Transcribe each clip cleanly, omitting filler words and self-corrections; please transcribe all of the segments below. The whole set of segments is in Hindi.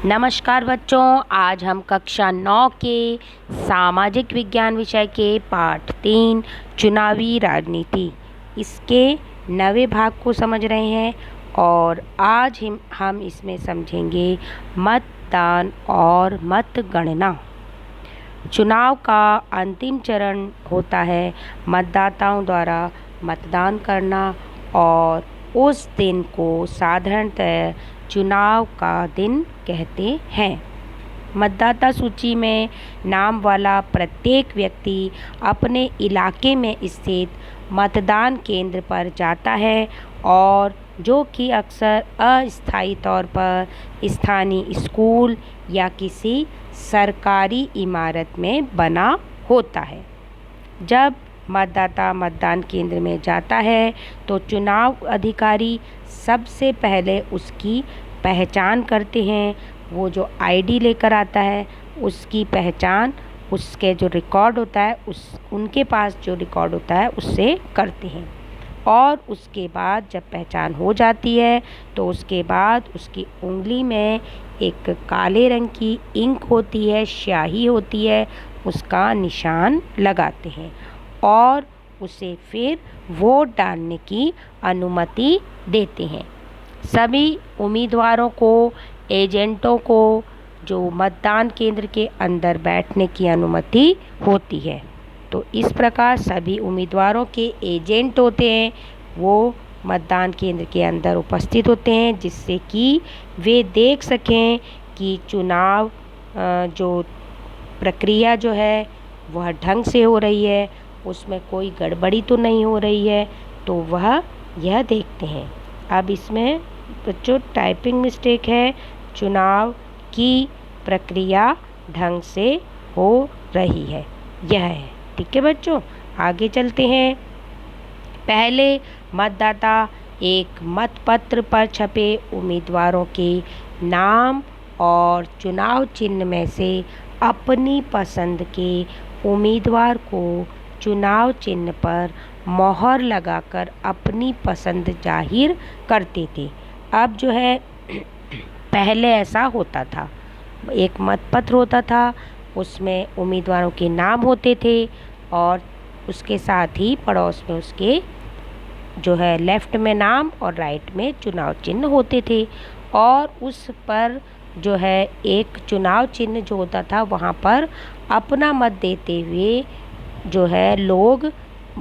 नमस्कार बच्चों, आज हम कक्षा 9 के सामाजिक विज्ञान विषय के पाठ 3 चुनावी राजनीति इसके 9वें भाग को समझ रहे हैं। और आज हम इसमें समझेंगे मतदान और मतगणना। चुनाव का अंतिम चरण होता है मतदाताओं द्वारा मतदान करना, और उस दिन को साधारणतः चुनाव का दिन कहते हैं। मतदाता सूची में नाम वाला प्रत्येक व्यक्ति अपने इलाके में स्थित मतदान केंद्र पर जाता है, और जो कि अक्सर अस्थायी तौर पर स्थानीय स्कूल या किसी सरकारी इमारत में बना होता है। जब मतदाता मतदान केंद्र में जाता है तो चुनाव अधिकारी सबसे पहले उसकी पहचान करते हैं। वो जो आईडी लेकर आता है उसकी पहचान उसके जो रिकॉर्ड होता है उनके पास जो रिकॉर्ड होता है उससे करते हैं। और उसके बाद जब पहचान हो जाती है तो उसके बाद उसकी उंगली में एक काले रंग की इंक होती है, स्याही होती है, उसका निशान लगाते हैं और उसे फिर वोट डालने की अनुमति देते हैं। सभी उम्मीदवारों को, एजेंटों को जो मतदान केंद्र के अंदर बैठने की अनुमति होती है। तो इस प्रकार सभी उम्मीदवारों के एजेंट होते हैं, वो मतदान केंद्र के अंदर उपस्थित होते हैं, जिससे कि वे देख सकें कि चुनाव जो प्रक्रिया जो है वह ढंग से हो रही है, उसमें कोई गड़बड़ी तो नहीं हो रही है, तो वह यह देखते हैं। अब इसमें बच्चों टाइपिंग मिस्टेक है। चुनाव की प्रक्रिया ढंग से हो रही है, यह है। ठीक है बच्चों, आगे चलते हैं। पहले मतदाता एक मतपत्र पर छपे उम्मीदवारों के नाम और चुनाव चिन्ह में से अपनी पसंद के उम्मीदवार को चुनाव चिन्ह पर मोहर लगाकर अपनी पसंद जाहिर करते थे। अब जो है पहले ऐसा होता था, एक मतपत्र होता था, उसमें उम्मीदवारों के नाम होते थे और उसके साथ ही पड़ोस में उसके जो है लेफ़्ट में नाम और राइट में चुनाव चिन्ह होते थे। और उस पर जो है एक चुनाव चिन्ह जो होता था वहाँ पर अपना मत देते हुए जो है लोग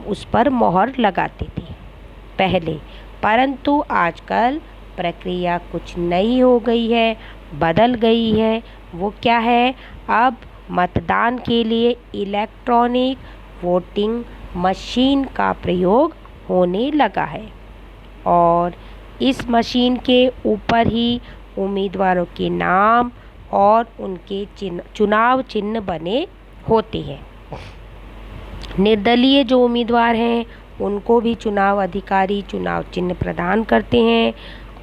उस पर मोहर लगाते थे पहले। परंतु आजकल प्रक्रिया कुछ नई हो गई है, बदल गई है। वो क्या है, अब मतदान के लिए इलेक्ट्रॉनिक वोटिंग मशीन का प्रयोग होने लगा है, और इस मशीन के ऊपर ही उम्मीदवारों के नाम और उनके चुनाव चिन्ह बने होते हैं। निर्दलीय जो उम्मीदवार हैं उनको भी चुनाव अधिकारी चुनाव चिन्ह प्रदान करते हैं,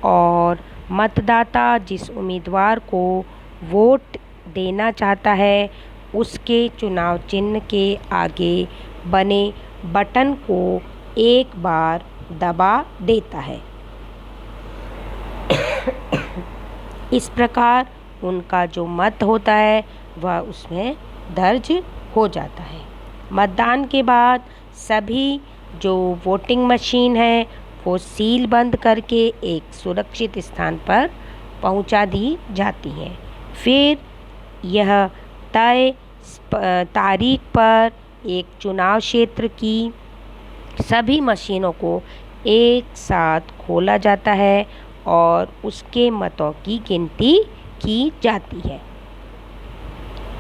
और मतदाता जिस उम्मीदवार को वोट देना चाहता है उसके चुनाव चिन्ह के आगे बने बटन को एक बार दबा देता है। इस प्रकार उनका जो मत होता है वह उसमें दर्ज हो जाता है। मतदान के बाद सभी जो वोटिंग मशीन है वो सील बंद करके एक सुरक्षित स्थान पर पहुंचा दी जाती है। फिर यह तय तारीख पर एक चुनाव क्षेत्र की सभी मशीनों को एक साथ खोला जाता है और उसके मतों की गिनती की जाती है।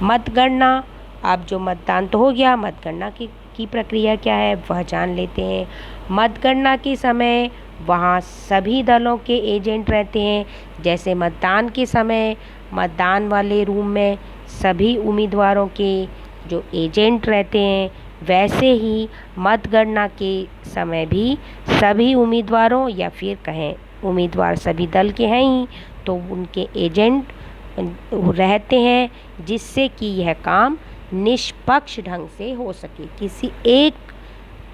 मतगणना, अब जो मतदान तो हो गया, मतगणना की प्रक्रिया क्या है वह जान लेते हैं। मतगणना के समय वहाँ सभी दलों के एजेंट रहते हैं। जैसे मतदान के समय मतदान वाले रूम में सभी उम्मीदवारों के जो एजेंट रहते हैं, वैसे ही मतगणना के समय भी सभी उम्मीदवारों या फिर कहें उम्मीदवार सभी दल के हैं ही, तो उनके एजेंट रहते हैं, जिससे कि यह काम निष्पक्ष ढंग से हो सके। किसी एक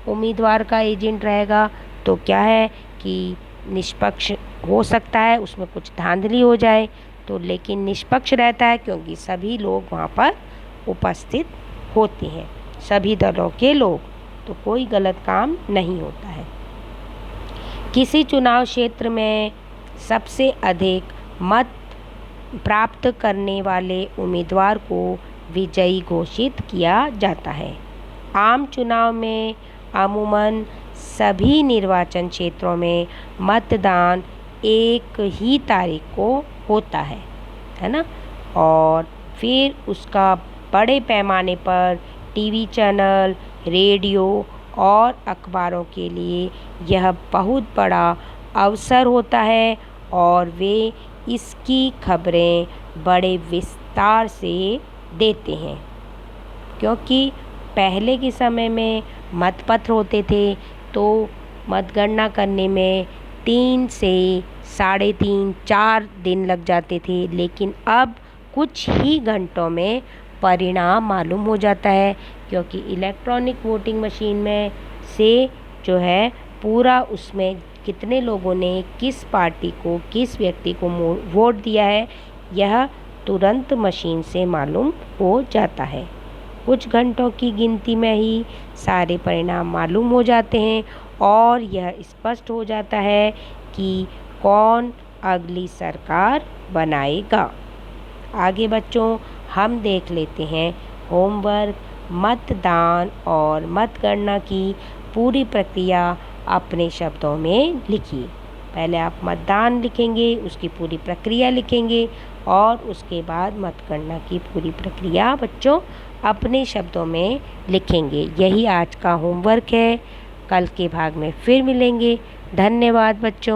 उम्मीदवार का एजेंट रहेगा तो क्या है कि निष्पक्ष हो सकता है, उसमें कुछ धांधली हो जाए, तो लेकिन निष्पक्ष रहता है क्योंकि सभी लोग वहाँ पर उपस्थित होते हैं, सभी दलों के लोग, तो कोई गलत काम नहीं होता है। किसी चुनाव क्षेत्र में सबसे अधिक मत प्राप्त करने वाले उम्मीदवार को विजयी घोषित किया जाता है। आम चुनाव में अमूमन सभी निर्वाचन क्षेत्रों में मतदान एक ही तारीख को होता है ना, और फिर उसका बड़े पैमाने पर टीवी चैनल, रेडियो और अखबारों के लिए यह बहुत बड़ा अवसर होता है और वे इसकी खबरें बड़े विस्तार से देते हैं। क्योंकि पहले के समय में मतपत्र होते थे तो मतगणना करने में 3 से 3.5 4 दिन लग जाते थे, लेकिन अब कुछ ही घंटों में परिणाम मालूम हो जाता है, क्योंकि इलेक्ट्रॉनिक वोटिंग मशीन में से जो है पूरा उसमें कितने लोगों ने किस पार्टी को, किस व्यक्ति को वोट दिया है, यह तुरंत मशीन से मालूम हो जाता है। कुछ घंटों की गिनती में ही सारे परिणाम मालूम हो जाते हैं और यह स्पष्ट हो जाता है कि कौन अगली सरकार बनाएगा। आगे बच्चों हम देख लेते हैं होमवर्क। मतदान और मतगणना की पूरी प्रक्रिया अपने शब्दों में लिखिए। पहले आप मतदान लिखेंगे, उसकी पूरी प्रक्रिया लिखेंगे और उसके बाद मतगणना की पूरी प्रक्रिया बच्चों अपने शब्दों में लिखेंगे। यही आज का होमवर्क है। कल के भाग में फिर मिलेंगे। धन्यवाद बच्चों।